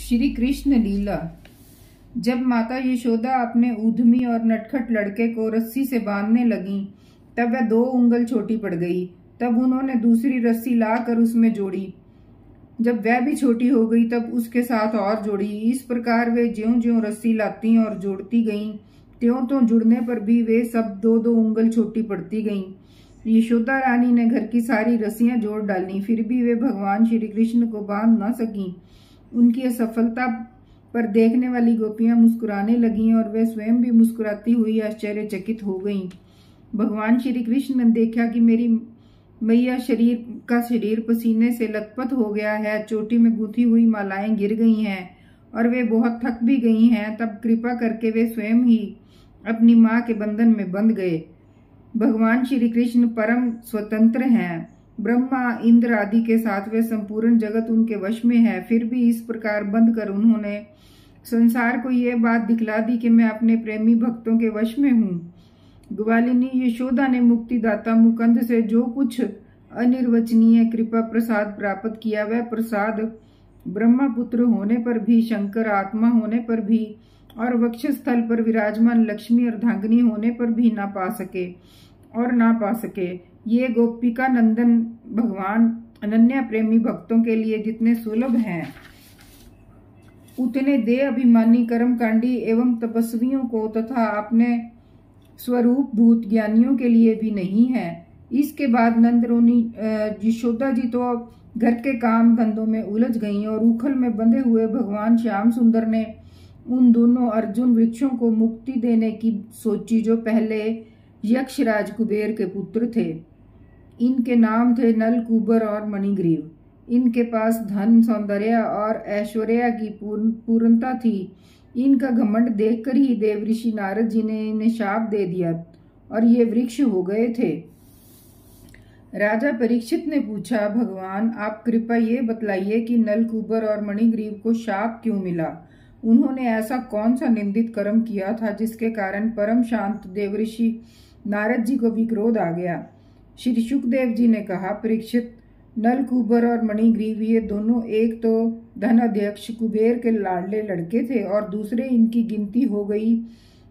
श्री कृष्ण लीला। जब माता यशोदा अपने ऊधमी और नटखट लड़के को रस्सी से बांधने लगीं, तब वह 2 उंगल छोटी पड़ गई। तब उन्होंने दूसरी रस्सी लाकर उसमें जोड़ी। जब वह भी छोटी हो गई, तब उसके साथ और जोड़ी। इस प्रकार वे ज्यों-ज्यों रस्सी लाती और जोड़ती गईं, त्यों-त्यों जुड़ने पर भी वे सब 2-2 उंगल छोटी पड़ती गईं। यशोदा रानी ने घर की सारी रस्सियां जोड़ डाली, फिर भी वे भगवान श्री कृष्ण को बांध न सकीं। उनकी असफलता पर देखने वाली गोपियां मुस्कुराने लगीं और वे स्वयं भी मुस्कुराती हुई आश्चर्यचकित हो गईं। भगवान श्री कृष्ण ने देखा कि मेरी मैया शरीर पसीने से लथपथ हो गया है, चोटी में गूंथी हुई मालाएं गिर गई हैं और वे बहुत थक भी गई हैं। तब कृपा करके वे स्वयं ही अपनी मां के बंधन में बंध गए। भगवान श्री कृष्ण परम स्वतंत्र हैं। ब्रह्मा, इंद्र आदि के साथ वे संपूर्ण जगत उनके वश में है। फिर भी इस प्रकार बंध कर उन्होंने संसार को ये बात दिखला दी कि मैं अपने प्रेमी भक्तों के वश में हूँ। ग्वालिनी यशोदा ने मुक्तिदाता मुकुंद से जो कुछ अनिर्वचनीय कृपा प्रसाद प्राप्त किया, वह प्रसाद ब्रह्मपुत्र होने पर भी, शंकर आत्मा होने पर भी और वक्षस्थल पर विराजमान लक्ष्मी अर्धांगिनी होने पर भी ना पा सके। ये गोपिका नंदन भगवान अनन्या प्रेमी भक्तों के लिए जितने सुलभ हैं, उतने दे अभिमानी कर्मकांडी एवं तपस्वियों को तथा अपने स्वरूप भूत ज्ञानियों के लिए भी नहीं है। इसके बाद नंदरोनी यशोदा जी तो घर के काम धंधों में उलझ गईं और उखल में बंधे हुए भगवान श्याम सुंदर ने उन दोनों अर्जुन वृक्षों को मुक्ति देने की सोची, जो पहले यक्षराज कुबेर के पुत्र थे। इनके नाम थे नल, कुबर और मणिग्रीव। इनके पास धन, सौंदर्य और ऐश्वर्य की पूर्णता थी। इनका घमंड देखकर ही देवऋषि नारद जी ने इन्हें शाप दे दिया और ये वृक्ष हो गए थे। राजा परीक्षित ने पूछा, भगवान आप कृपा ये बतलाइए कि नल, कुबर और मणिग्रीव को शाप क्यों मिला? उन्होंने ऐसा कौन सा निंदित कर्म किया था जिसके कारण परम शांत देवऋषि नारद जी को भी क्रोध आ गया? श्री सुखदेव जी ने कहा, परीक्षित, नल, कुबर और मणिग्रीव ये दोनों एक तो धन अध्यक्ष कुबेर के लाडले लड़के थे और दूसरे इनकी गिनती हो गई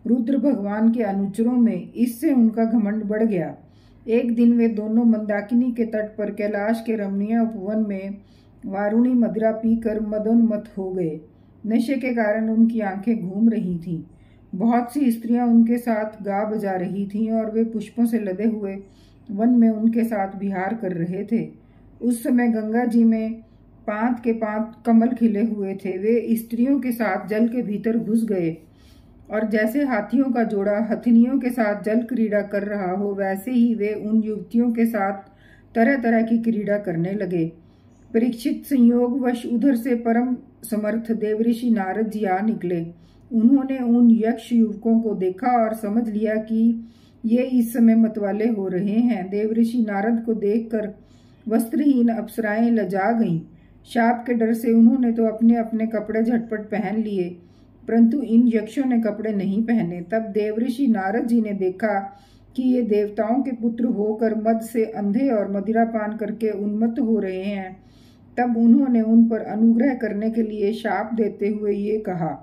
रुद्र भगवान के अनुचरों में। इससे उनका घमंड बढ़ गया। एक दिन वे दोनों मंदाकिनी के तट पर कैलाश के रमणीय उपवन में वारुणी मदिरा पीकर मदोन्मत्त हो गए। नशे के कारण उनकी आंखें घूम रही थीं। बहुत सी स्त्रियां उनके साथ गा बजा रही थीं और वे पुष्पों से लदे हुए वन में उनके साथ विहार कर रहे थे। उस समय गंगा जी में 5 के 5 कमल खिले हुए थे। वे स्त्रियों के साथ जल के भीतर घुस गए और जैसे हाथियों का जोड़ा हथिनियों के साथ जल क्रीड़ा कर रहा हो, वैसे ही वे उन युवतियों के साथ तरह तरह की क्रीड़ा करने लगे। परीक्षित संयोगवश उधर से परम समर्थ देवऋषि नारद जी आ निकले। उन्होंने उन यक्ष युवकों को देखा और समझ लिया कि ये इस समय मतवाले हो रहे हैं। देवऋषि नारद को देखकर वस्त्रहीन अप्सराएं लजा गईं। शाप के डर से उन्होंने तो अपने अपने कपड़े झटपट पहन लिए, परंतु इन यक्षों ने कपड़े नहीं पहने। तब देवऋषि नारद जी ने देखा कि ये देवताओं के पुत्र होकर मद से अंधे और मदिरापान करके उन्मत्त हो रहे हैं। तब उन्होंने उन पर अनुग्रह करने के लिए शाप देते हुए ये कहा।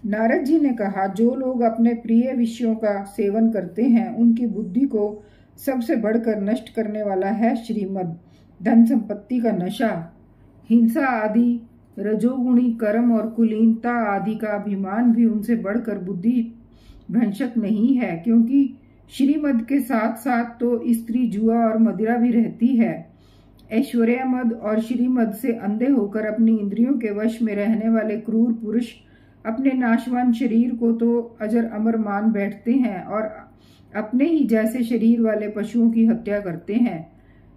नारद जी ने कहा, जो लोग अपने प्रिय विषयों का सेवन करते हैं, उनकी बुद्धि को सबसे बढ़कर नष्ट करने वाला है श्रीमद। धन संपत्ति का नशा, हिंसा आदि रजोगुणी कर्म और कुलीनता आदि का अभिमान भी उनसे बढ़कर बुद्धि भ्रंशक नहीं है, क्योंकि श्रीमद के साथ साथ तो स्त्री, जुआ और मदिरा भी रहती है। ऐश्वर्य मद और श्रीमद से अंधे होकर अपनी इंद्रियों के वश में रहने वाले क्रूर पुरुष अपने नाशवान शरीर को तो अजर अमर मान बैठते हैं और अपने ही जैसे शरीर वाले पशुओं की हत्या करते हैं।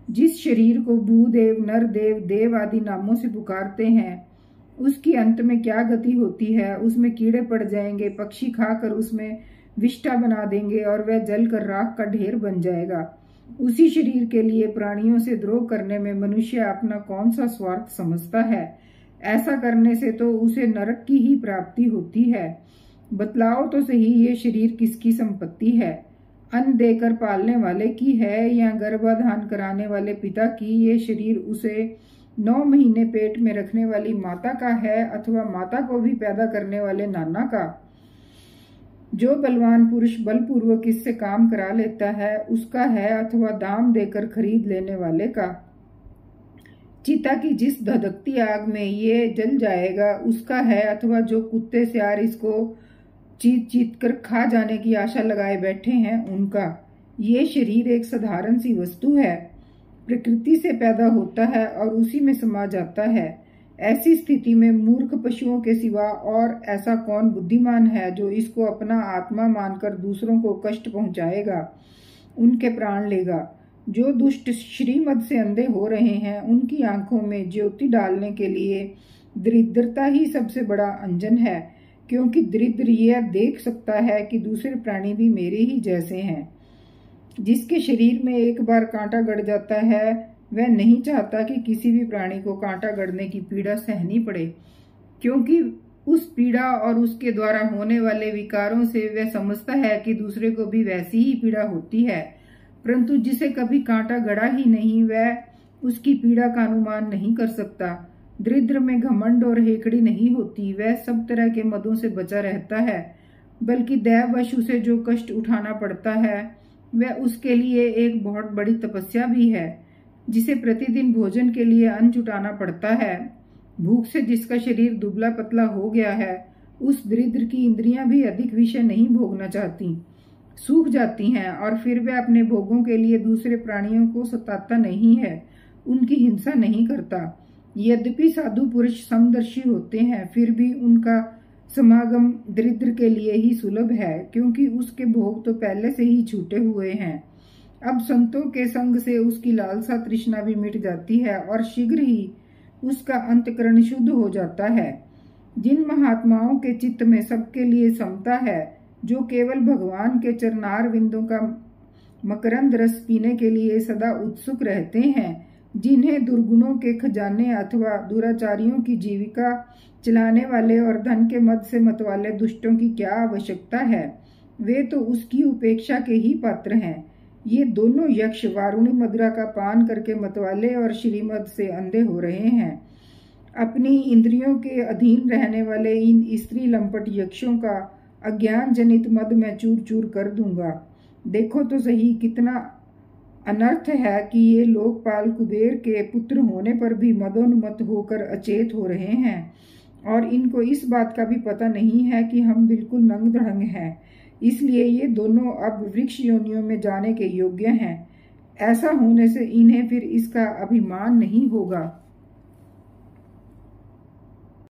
जिस शरीर को भूदेव, नरदेव, देव आदि नामों से पुकारते हैं, उसकी अंत में क्या गति होती है? उसमें कीड़े पड़ जाएंगे, पक्षी खाकर उसमें विष्ठा बना देंगे और वह जलकर राख का ढेर बन जाएगा। उसी शरीर के लिए प्राणियों से द्रोह करने में मनुष्य अपना कौन सा स्वार्थ समझता है? ऐसा करने से तो उसे नरक की ही प्राप्ति होती है। बतलाओ तो सही, ये शरीर किसकी संपत्ति है? अन्न देकर पालने वाले की है या गर्भाधान कराने वाले पिता की? ये शरीर उसे 9 महीने पेट में रखने वाली माता का है अथवा माता को भी पैदा करने वाले नाना का। जो बलवान पुरुष बलपूर्वक इससे काम करा लेता है उसका है अथवा दाम देकर खरीद लेने वाले का। चिता की जिस धधकती आग में ये जल जाएगा उसका है अथवा जो कुत्ते सियार इसको चीत चीत कर खा जाने की आशा लगाए बैठे हैं उनका। ये शरीर एक साधारण सी वस्तु है, प्रकृति से पैदा होता है और उसी में समा जाता है। ऐसी स्थिति में मूर्ख पशुओं के सिवा और ऐसा कौन बुद्धिमान है जो इसको अपना आत्मा मानकर दूसरों को कष्ट पहुंचाएगा, उनके प्राण लेगा। जो दुष्ट श्रीमद से अंधे हो रहे हैं उनकी आंखों में ज्योति डालने के लिए दरिद्रता ही सबसे बड़ा अंजन है, क्योंकि दरिद्र यह देख सकता है कि दूसरे प्राणी भी मेरे ही जैसे हैं। जिसके शरीर में एक बार कांटा गड़ जाता है वह नहीं चाहता कि किसी भी प्राणी को कांटा गड़ने की पीड़ा सहनी पड़े, क्योंकि उस पीड़ा और उसके द्वारा होने वाले विकारों से वह समझता है कि दूसरे को भी वैसी ही पीड़ा होती है। परंतु जिसे कभी कांटा गड़ा ही नहीं वह उसकी पीड़ा का अनुमान नहीं कर सकता। दरिद्र में घमंड और हेकड़ी नहीं होती, वह सब तरह के मदों से बचा रहता है, बल्कि दैववश उसे जो कष्ट उठाना पड़ता है वह उसके लिए एक बहुत बड़ी तपस्या भी है। जिसे प्रतिदिन भोजन के लिए अन्न जुटाना पड़ता है, भूख से जिसका शरीर दुबला पतला हो गया है, उस दरिद्र की इंद्रियां भी अधिक विषय नहीं भोगना चाहती, सूख जाती हैं और फिर वह अपने भोगों के लिए दूसरे प्राणियों को सताता नहीं है, उनकी हिंसा नहीं करता। यद्यपि साधु पुरुष समदर्शी होते हैं फिर भी उनका समागम दरिद्र के लिए ही सुलभ है, क्योंकि उसके भोग तो पहले से ही छूटे हुए हैं। अब संतों के संग से उसकी लालसा तृष्णा भी मिट जाती है और शीघ्र ही उसका अंतकरण शुद्ध हो जाता है। जिन महात्माओं के चित्त में सबके लिए समता है, जो केवल भगवान के चरणार विंदों का मकरंद रस पीने के लिए सदा उत्सुक रहते हैं, जिन्हें दुर्गुणों के खजाने अथवा दुराचारियों की जीविका चलाने वाले और धन के मद से मतवाले दुष्टों की क्या आवश्यकता है, वे तो उसकी उपेक्षा के ही पात्र हैं। ये दोनों यक्ष वारुणी मदिरा का पान करके मतवाले और श्रीमद से अंधे हो रहे हैं। अपनी इंद्रियों के अधीन रहने वाले इन स्त्री लंपट यक्षों का अज्ञान जनित मद मैं चूर चूर कर दूंगा। देखो तो सही कितना अनर्थ है कि ये लोकपाल कुबेर के पुत्र होने पर भी मदोन्मत्त होकर अचेत हो रहे हैं, और इनको इस बात का भी पता नहीं है कि हम बिल्कुल नंग धड़ंग हैं। इसलिए ये दोनों अब वृक्ष योनियों में जाने के योग्य हैं। ऐसा होने से इन्हें फिर इसका अभिमान नहीं होगा।